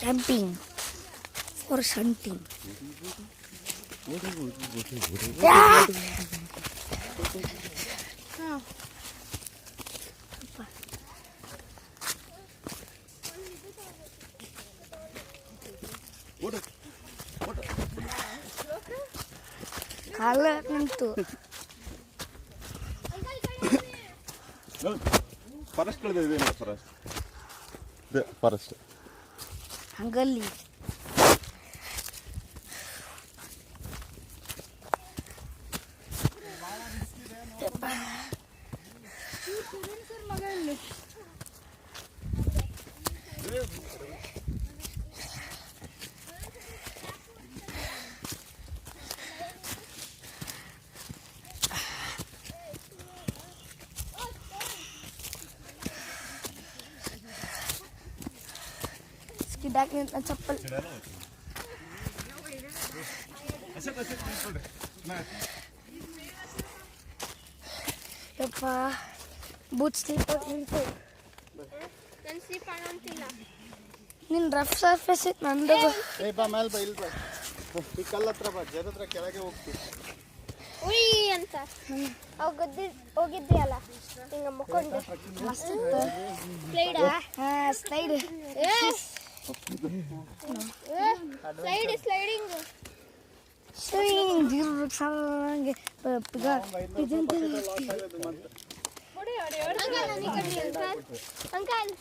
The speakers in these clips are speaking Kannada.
Camping for hunting. ಕಾಲ ನಿಂತು ಫಾರೆಸ್ಟ್ ಇದೆ ಫಾರೆಸ್ಟ್ ಹಂಗಲ್ಲಿ Skidak na chapal. Yapa, boot slipper nito. Nan slipper nantiಲ್ಲ. ನಿನ್ ರಫ್ ಸರ್ಫೇಸ್ ಇತ್ತು ನಂದು. ಏ ಬಾ ಮೇಲೆ ಬಾ ಇಲ್ಲಿ ಬಾ. ಈ ಕಲ್ಲ ಹತ್ರ ಬಾ ಜರ ಕೆಳಗೆ ಹೋಗ್ತೀವಿ. ಉಯ್ ಅಂತ. ಅವ ಹೋಗಿದ್ಯಲ್ಲ ಹಿಂಗ ಮುಕ್ಕೊಂಡು. ಮಸ್ತ್ ಇತ್ತು. Slide slide. ಸ್ಲೈಡಿಂಗ್ ಸ್ವಿಂಗ್ ಜಿರು ಸಂಗೆ ಪಗ ಇದಂತ ಅಂಕಲ್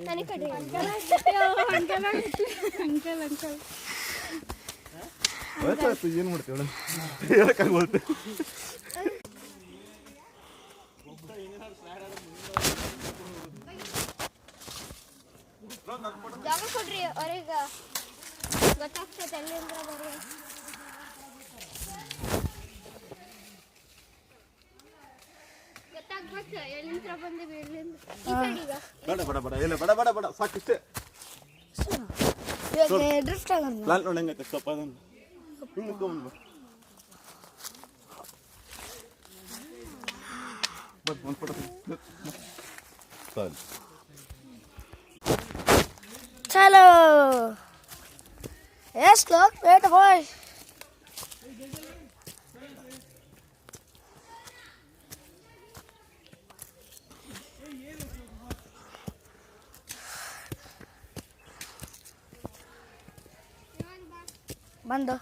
ನನಗೆ ಕಡ್ರಿ ಅಂಕಲ್ ಆಯ್ತು ಏನು ಮಾಡ್ತೀವಿ ಹೇಳಕ್ಕಾಗೋಲ್ತೆ ಜಾಗ ಕೊಡ್ರಿ ಅವ್ರಿಗೆ ಗೊತ್ತಾಗ್ತದೆ ಎಲ್ಲಿಂದ ಬರುವ ಗೊತ್ತಾಗ್ಬೇಕು ಎಲ್ಲಿಂದ ಬಂದಿವಿ ಎಲ್ಲಿಂದ ಈ ಕಡೆಗ ಬೇಡ ಸಾಕಿಷ್ಟೇ ಇವಾಗ ಡ್ರಿಫ್ಟ್ ಆಗಲ್ಲ ಪ್ಲಾನ್ ನೋಡಿ ಹೆಂಗೈತೆ ಸ್ವಲ್ಪ ಅದನ್ನು ಹಿಂಗೆ ತೊಗೊಂಡು ಒಂದು ಫೋಟೋ ಸರಿ चलो yes look wait boy bando